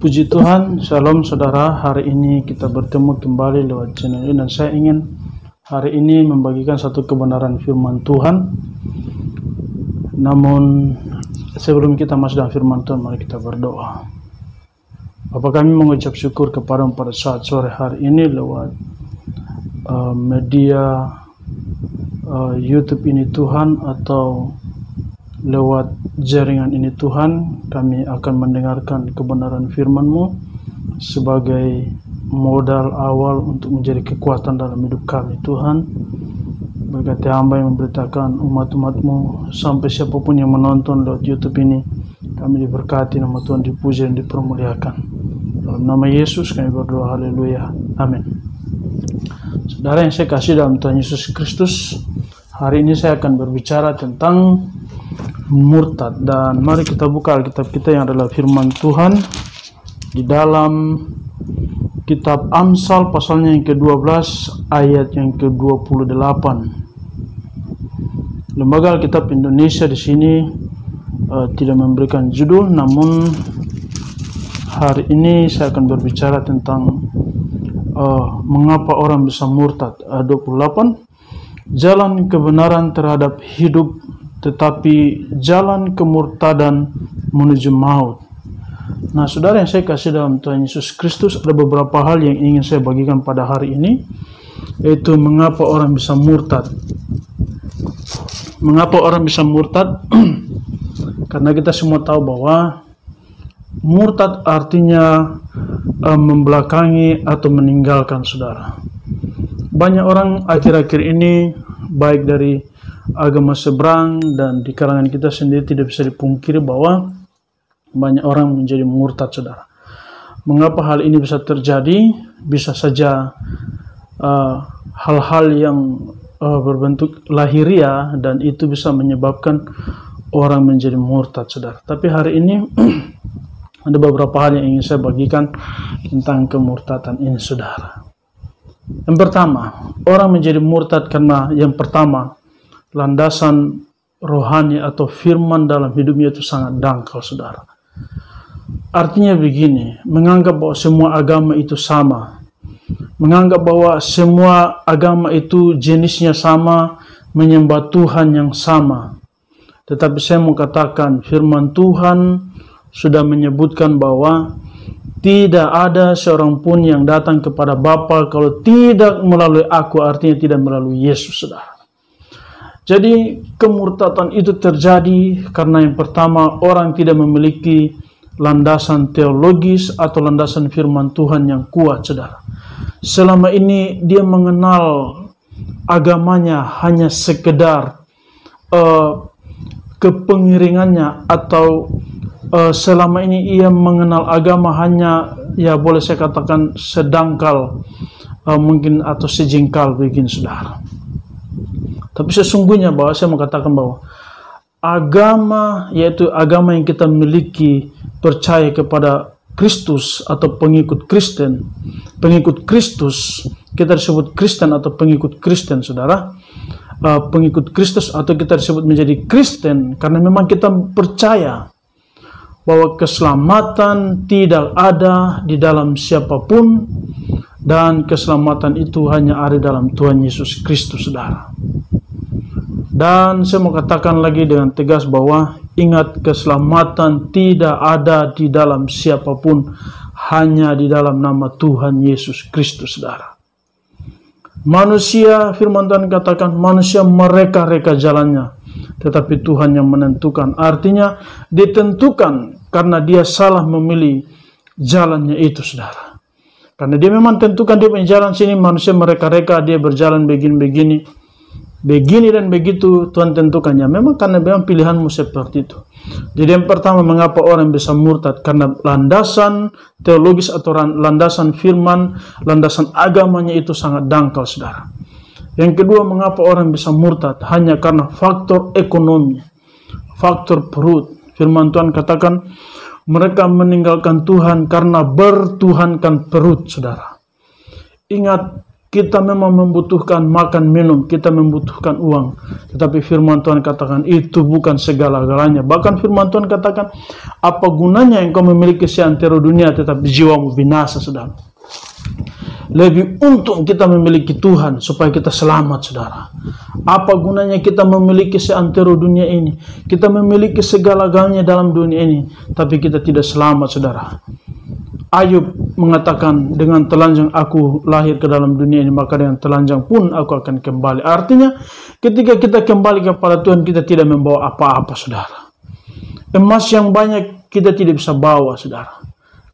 Puji Tuhan, Shalom saudara. Hari ini kita bertemu kembali lewat channel ini dan saya ingin hari ini membagikan satu kebenaran firman Tuhan. Namun sebelum kita masuk dalam firman Tuhan, mari kita berdoa. Bapa, kami mengucap syukur kepadamu pada saat sore hari ini lewat media YouTube ini Tuhan, atau lewat jaringan ini Tuhan, kami akan mendengarkan kebenaran firman-Mu sebagai modal awal untuk menjadi kekuatan dalam hidup kami Tuhan. Berkati hamba yang memberitakan umat-umat-Mu sampai siapapun yang menonton lewat YouTube ini, kami diberkati, nama Tuhan dipuji dan dipermuliakan. Dalam nama Yesus kami berdoa, haleluya, amin. Saudara yang saya kasih dalam Tuhan Yesus Kristus, hari ini saya akan berbicara tentang murtad. Dan mari kita buka Alkitab kita yang adalah firman Tuhan di dalam kitab Amsal pasalnya yang ke-12 ayat yang ke-28. Lembaga Alkitab Indonesia di sini tidak memberikan judul, namun hari ini saya akan berbicara tentang mengapa orang bisa murtad. 28, jalan kebenaran terhadap hidup, tetapi jalan kemurtadan menuju maut. Nah, saudara yang saya kasih dalam Tuhan Yesus Kristus, ada beberapa hal yang ingin saya bagikan pada hari ini, yaitu mengapa orang bisa murtad. Mengapa orang bisa murtad? Karena kita semua tahu bahwa murtad artinya membelakangi atau meninggalkan, saudara. Banyak orang akhir-akhir ini, baik dari agama seberang dan di kalangan kita sendiri, tidak bisa dipungkiri bahwa banyak orang menjadi murtad, saudara. Mengapa hal ini bisa terjadi? Bisa saja hal-hal yang berbentuk lahiriah, dan itu bisa menyebabkan orang menjadi murtad, saudara. Tapi hari ini ada beberapa hal yang ingin saya bagikan tentang kemurtadan ini, saudara. Yang pertama, orang menjadi murtad karena yang pertama, landasan rohani atau firman dalam hidupnya itu sangat dangkal, saudara. Artinya begini, menganggap bahwa semua agama itu sama, menganggap bahwa semua agama itu jenisnya sama, menyembah Tuhan yang sama. Tetapi saya mau katakan, firman Tuhan sudah menyebutkan bahwa tidak ada seorang pun yang datang kepada Bapa kalau tidak melalui aku, artinya tidak melalui Yesus, saudara. Jadi kemurtadan itu terjadi karena yang pertama, orang tidak memiliki landasan teologis atau landasan firman Tuhan yang kuat, saudara. Selama ini dia mengenal agamanya hanya sekedar kepengiringannya, atau selama ini ia mengenal agama hanya, ya boleh saya katakan, sedangkal mungkin, atau sejengkal begini, saudara. Tapi sesungguhnya bahwa saya mengatakan bahwa agama, yaitu agama yang kita miliki, percaya kepada Kristus atau pengikut Kristen, pengikut Kristus, kita disebut Kristen atau pengikut Kristen, saudara. Pengikut Kristus atau kita disebut menjadi Kristen karena memang kita percaya bahwa keselamatan tidak ada di dalam siapapun, dan keselamatan itu hanya ada dalam Tuhan Yesus Kristus, saudara. Dan saya mau katakan lagi dengan tegas bahwa ingat, keselamatan tidak ada di dalam siapapun, hanya di dalam nama Tuhan Yesus Kristus, saudara. Manusia, firman Tuhan katakan, manusia mereka-reka jalannya, tetapi Tuhan yang menentukan. Artinya ditentukan karena dia salah memilih jalannya itu, saudara. Karena dia memang tentukan dia punya jalan sini, manusia mereka-reka, dia berjalan begini-begini, begini dan begitu, Tuhan tentukannya. Memang karena memang pilihanmu seperti itu. Jadi yang pertama, mengapa orang bisa murtad? Karena landasan teologis atau landasan firman, landasan agamanya itu sangat dangkal, saudara. Yang kedua, mengapa orang bisa murtad? Hanya karena faktor ekonomi, faktor perut. Firman Tuhan katakan, mereka meninggalkan Tuhan karena bertuhankan perut, saudara. Ingat, kita memang membutuhkan makan minum, kita membutuhkan uang. Tetapi firman Tuhan katakan itu bukan segala-galanya. Bahkan firman Tuhan katakan, apa gunanya engkau memiliki seantero dunia tetapi jiwamu binasa, saudara. Lebih untung kita memiliki Tuhan supaya kita selamat, saudara. Apa gunanya kita memiliki seantero dunia ini, kita memiliki segala-galanya dalam dunia ini, tapi kita tidak selamat, saudara. Ayub mengatakan, dengan telanjang aku lahir ke dalam dunia ini, maka dengan telanjang pun aku akan kembali. Artinya ketika kita kembali kepada Tuhan, kita tidak membawa apa-apa, saudara. Emas yang banyak kita tidak bisa bawa, saudara.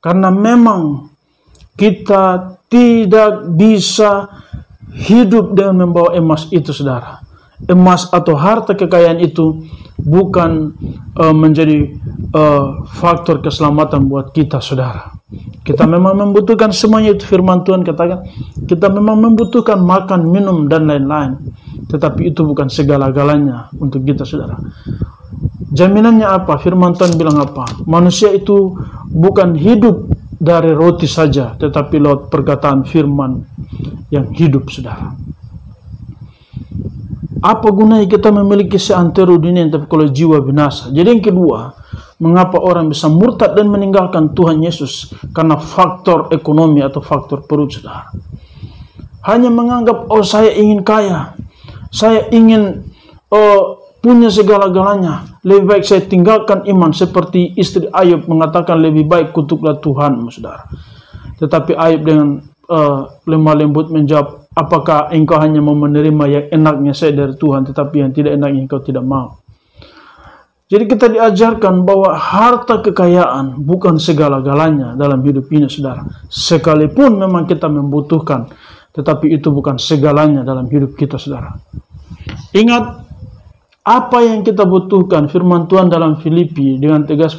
Karena memang kita tidak bisa hidup dengan membawa emas itu, saudara. Emas atau harta kekayaan itu bukan menjadi faktor keselamatan buat kita, saudara. Kita memang membutuhkan semuanya, itu firman Tuhan katakan. Kita memang membutuhkan makan, minum, dan lain-lain. Tetapi itu bukan segala-galanya untuk kita, saudara. Jaminannya apa? Firman Tuhan bilang apa? Manusia itu bukan hidup dari roti saja, tetapi lewat perkataan firman yang hidup, saudara. Apa gunanya kita memiliki seantero dunia tapi kalau jiwa binasa? Jadi yang kedua, mengapa orang bisa murtad dan meninggalkan Tuhan Yesus? Karena faktor ekonomi atau faktor perut, saudara. Hanya menganggap, oh saya ingin kaya, saya ingin punya segala-galanya, lebih baik saya tinggalkan iman. Seperti istri Ayub mengatakan, lebih baik kutuklah Tuhan, saudara. Tetapi Ayub dengan lemah lembut menjawab, apakah engkau hanya mau menerima yang enaknya saya dari Tuhan, tetapi yang tidak enaknya engkau tidak mau. Jadi kita diajarkan bahwa harta kekayaan bukan segala-galanya dalam hidup ini, saudara. Sekalipun memang kita membutuhkan, tetapi itu bukan segalanya dalam hidup kita, saudara. Ingat, apa yang kita butuhkan, firman Tuhan dalam Filipi dengan tegas,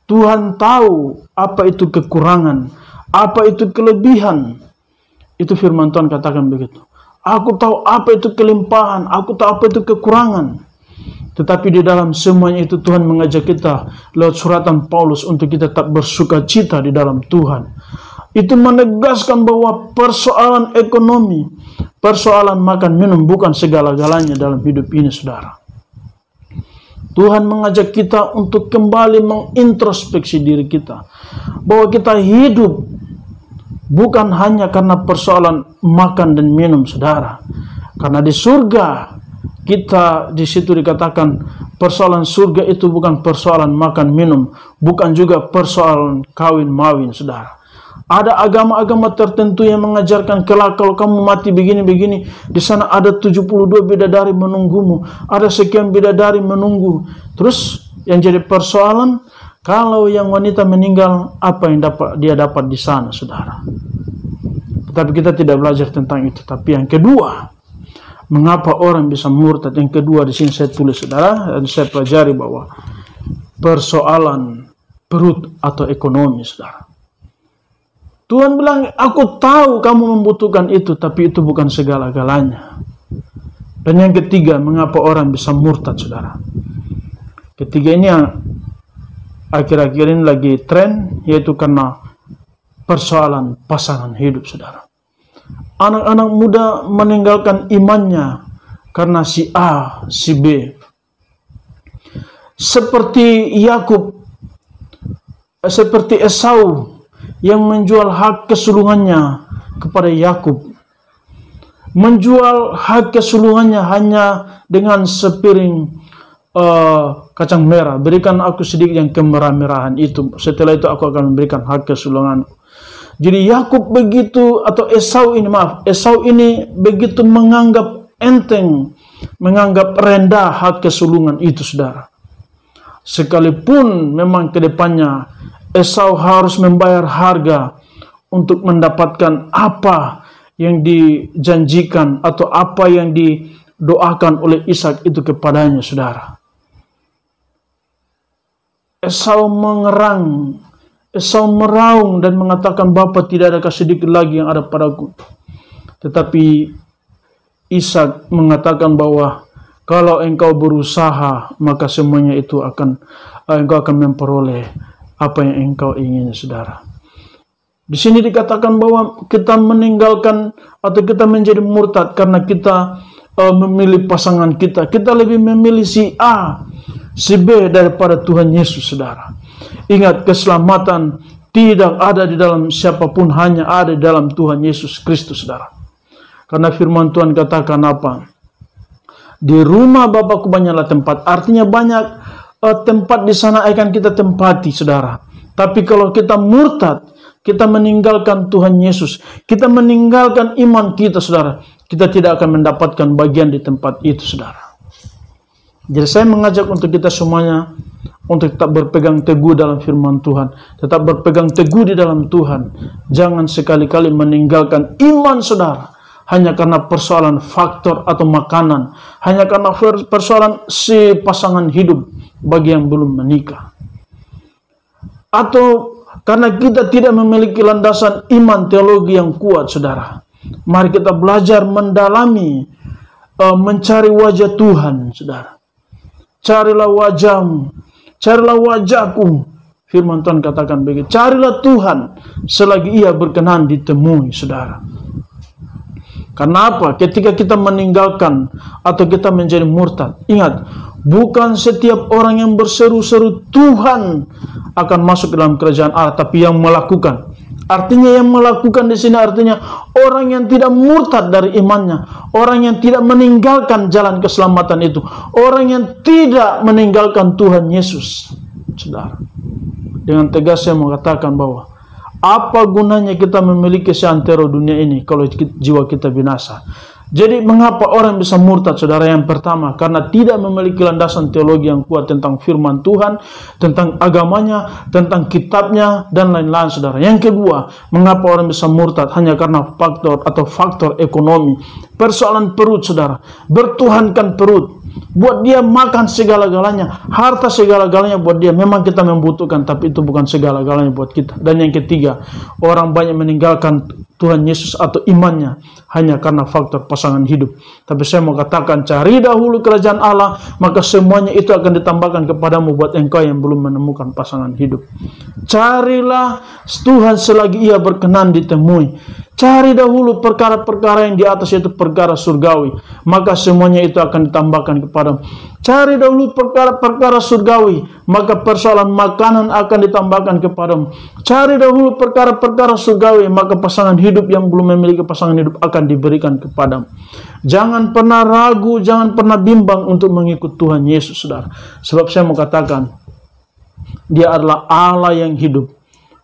Tuhan tahu apa itu kekurangan, apa itu kelebihan. Itu firman Tuhan katakan begitu. Aku tahu apa itu kelimpahan, aku tahu apa itu kekurangan. Tetapi di dalam semuanya itu Tuhan mengajak kita lewat suratan Paulus untuk kita tetap bersuka cita di dalam Tuhan. Itu menegaskan bahwa persoalan ekonomi, persoalan makan minum bukan segala-galanya dalam hidup ini, saudara. Tuhan mengajak kita untuk kembali mengintrospeksi diri kita. Bahwa kita hidup bukan hanya karena persoalan makan dan minum, saudara. Karena di surga, kita di situ dikatakan persoalan surga itu bukan persoalan makan minum, bukan juga persoalan kawin mawin, saudara. Ada agama-agama tertentu yang mengajarkan kelak kalau kamu mati begini-begini, di sana ada 72 bidadari menunggumu, ada sekian bidadari menunggu. Terus yang jadi persoalan, kalau yang wanita meninggal, apa yang dia dapat di sana, saudara. Tetapi kita tidak belajar tentang itu. Tapi yang kedua, mengapa orang bisa murtad? Yang kedua di sini saya tulis, saudara, dan saya pelajari bahwa persoalan perut atau ekonomi, saudara. Tuhan bilang, aku tahu kamu membutuhkan itu, tapi itu bukan segala-galanya. Dan yang ketiga, mengapa orang bisa murtad, saudara? Ketiga ini yang akhir-akhir ini lagi tren, yaitu karena persoalan pasangan hidup, saudara. Anak-anak muda meninggalkan imannya karena si A, si B. Seperti Yakub, seperti Esau yang menjual hak kesulungannya kepada Yakub. Menjual hak kesulungannya hanya dengan sepiring kacang merah. Berikan aku sedikit yang kemerah-merahan itu. Setelah itu aku akan memberikan hak kesulungan. Jadi Yakub begitu, atau Esau ini begitu menganggap enteng, menganggap rendah hak kesulungan itu, saudara. Sekalipun memang kedepannya Esau harus membayar harga untuk mendapatkan apa yang dijanjikan atau apa yang didoakan oleh Ishak itu kepadanya, saudara. Esau mengerang, Esau meraung dan mengatakan, Bapa, tidak adakah sedikit lagi yang ada padaku. Tetapi Ishak mengatakan bahwa kalau engkau berusaha, maka semuanya itu engkau akan memperoleh apa yang engkau ingin, saudara. Di sini dikatakan bahwa kita meninggalkan atau kita menjadi murtad karena kita memilih pasangan kita. Kita lebih memilih si A, si B daripada Tuhan Yesus, saudara. Ingat, keselamatan tidak ada di dalam siapapun, hanya ada di dalam Tuhan Yesus Kristus, saudara. Karena firman Tuhan katakan apa? Di rumah Bapakku banyaklah tempat. Artinya banyak tempat di sana akan kita tempati, saudara. Tapi kalau kita murtad, kita meninggalkan Tuhan Yesus, kita meninggalkan iman kita, saudara, kita tidak akan mendapatkan bagian di tempat itu, saudara. Jadi saya mengajak untuk kita semuanya untuk tetap berpegang teguh dalam firman Tuhan, tetap berpegang teguh di dalam Tuhan. Jangan sekali-kali meninggalkan iman saudara hanya karena persoalan faktor atau makanan, hanya karena persoalan si pasangan hidup bagi yang belum menikah, atau karena kita tidak memiliki landasan iman teologi yang kuat, saudara. Mari kita belajar mendalami, mencari wajah Tuhan, saudara. Carilah wajahmu, carilah wajahku. Firman Tuhan katakan begitu. Carilah Tuhan selagi Ia berkenan ditemui, saudara. Karena apa? Ketika kita meninggalkan atau kita menjadi murtad, ingat, bukan setiap orang yang berseru-seru Tuhan akan masuk dalam kerajaan Allah, tapi yang melakukan. Artinya yang melakukan di sini artinya orang yang tidak murtad dari imannya, orang yang tidak meninggalkan jalan keselamatan itu, orang yang tidak meninggalkan Tuhan Yesus. Saudara, dengan tegas saya mengatakan bahwa apa gunanya kita memiliki seantero dunia ini kalau jiwa kita binasa? Jadi mengapa orang bisa murtad, saudara? Yang pertama, karena tidak memiliki landasan teologi yang kuat tentang firman Tuhan, tentang agamanya, tentang kitabnya, dan lain-lain, saudara. Yang kedua, mengapa orang bisa murtad? Hanya karena faktor ekonomi. Persoalan perut, saudara. Bertuhankan perut. Buat dia makan segala-galanya, harta segala-galanya buat dia. Memang kita membutuhkan, tapi itu bukan segala-galanya buat kita. Dan yang ketiga, orang banyak meninggalkan Tuhan Yesus atau imannya hanya karena faktor pasangan hidup. Tapi saya mau katakan, cari dahulu kerajaan Allah, maka semuanya itu akan ditambahkan kepadamu buat engkau yang belum menemukan pasangan hidup. Carilah Tuhan selagi Ia berkenan ditemui. Cari dahulu perkara-perkara yang di atas, yaitu perkara surgawi, maka semuanya itu akan ditambahkan kepadamu. Cari dahulu perkara-perkara surgawi, maka persoalan makanan akan ditambahkan kepadamu. Cari dahulu perkara-perkara surgawi, maka pasangan hidup yang belum memiliki pasangan hidup akan diberikan kepadamu. Jangan pernah ragu, jangan pernah bimbang untuk mengikut Tuhan Yesus, saudara. Sebab saya mau katakan, Dia adalah Allah yang hidup,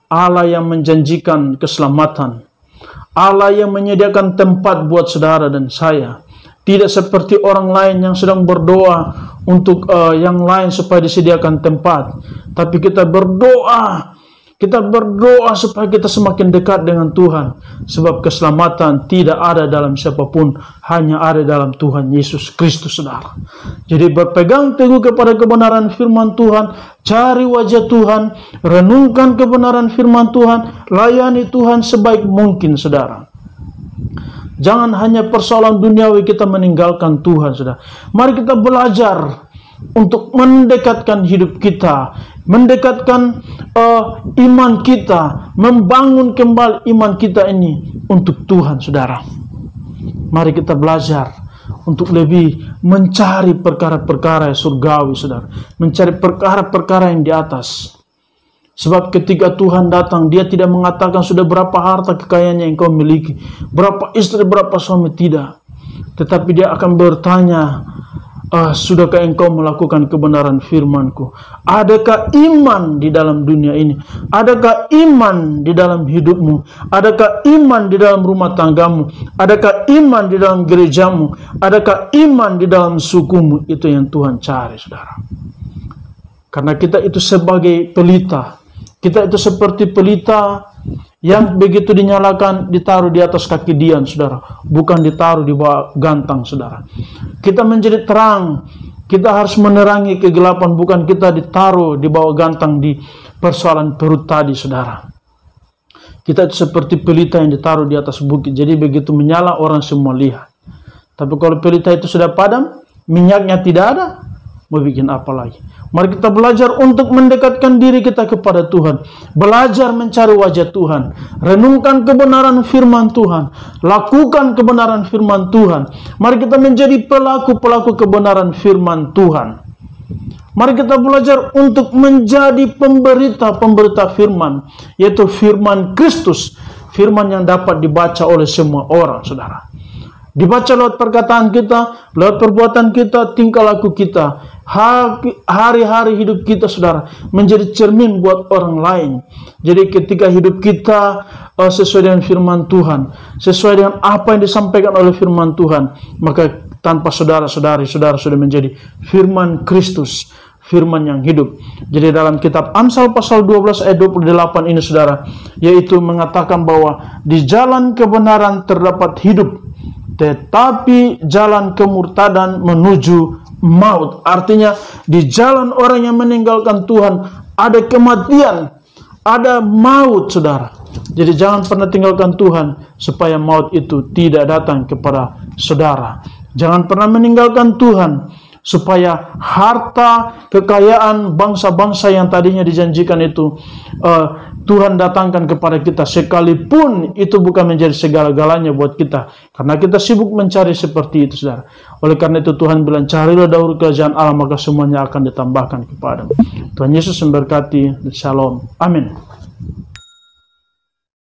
Allah yang menjanjikan keselamatan, Allah yang menyediakan tempat buat saudara dan saya. Tidak seperti orang lain yang sedang berdoa untuk yang lain supaya disediakan tempat. Tapi kita berdoa supaya kita semakin dekat dengan Tuhan. Sebab keselamatan tidak ada dalam siapapun, hanya ada dalam Tuhan Yesus Kristus, saudara. Jadi berpegang teguh kepada kebenaran firman Tuhan, cari wajah Tuhan, renungkan kebenaran firman Tuhan, layani Tuhan sebaik mungkin, saudara. Jangan hanya persoalan duniawi kita meninggalkan Tuhan, saudara. Mari kita belajar untuk mendekatkan hidup kita, mendekatkan iman kita, membangun kembali iman kita ini untuk Tuhan, saudara. Mari kita belajar untuk lebih mencari perkara-perkara surgawi, saudara. Mencari perkara-perkara yang di atas. Sebab ketika Tuhan datang, Dia tidak mengatakan sudah berapa harta kekayaan yang engkau miliki, berapa istri, berapa suami, tidak. Tetapi Dia akan bertanya, sudahkah engkau melakukan kebenaran firman-Ku? Adakah iman di dalam dunia ini? Adakah iman di dalam hidupmu? Adakah iman di dalam rumah tanggamu? Adakah iman di dalam gerejamu? Adakah iman di dalam sukumu? Itu yang Tuhan cari, saudara. Karena kita itu sebagai pelita. Kita itu seperti pelita yang begitu dinyalakan, ditaruh di atas kaki Dian, saudara. Bukan ditaruh di bawah gantang, saudara. Kita menjadi terang. Kita harus menerangi kegelapan, bukan kita ditaruh di bawah gantang di persoalan perut tadi, saudara. Kita itu seperti pelita yang ditaruh di atas bukit. Jadi begitu menyala, orang semua lihat. Tapi kalau pelita itu sudah padam, minyaknya tidak ada, mau bikin apa lagi? Mari kita belajar untuk mendekatkan diri kita kepada Tuhan. Belajar mencari wajah Tuhan. Renungkan kebenaran firman Tuhan. Lakukan kebenaran firman Tuhan. Mari kita menjadi pelaku-pelaku kebenaran firman Tuhan. Mari kita belajar untuk menjadi pemberita-pemberita firman, yaitu firman Kristus. Firman yang dapat dibaca oleh semua orang, saudara. Dibaca lewat perkataan kita, lewat perbuatan kita, tingkah laku kita. Hari-hari hidup kita, saudara, menjadi cermin buat orang lain. Jadi ketika hidup kita sesuai dengan firman Tuhan, sesuai dengan apa yang disampaikan oleh firman Tuhan, maka tanpa saudara-saudari, saudara sudah menjadi firman Kristus, firman yang hidup. Jadi dalam kitab Amsal pasal 12 ayat 28 ini, saudara, yaitu mengatakan bahwa di jalan kebenaran terdapat hidup, tetapi jalan kemurtadan menuju maut. Artinya di jalan orang yang meninggalkan Tuhan ada kematian, ada maut, saudara. Jadi jangan pernah tinggalkan Tuhan supaya maut itu tidak datang kepada saudara. Jangan pernah meninggalkan Tuhan supaya harta kekayaan bangsa-bangsa yang tadinya dijanjikan itu Tuhan datangkan kepada kita, sekalipun itu bukan menjadi segala-galanya buat kita, karena kita sibuk mencari seperti itu, saudara. Oleh karena itu Tuhan bilang, carilah dahulu kerajaan Allah, maka semuanya akan ditambahkan kepadamu. Tuhan Yesus memberkati. Shalom. Amin.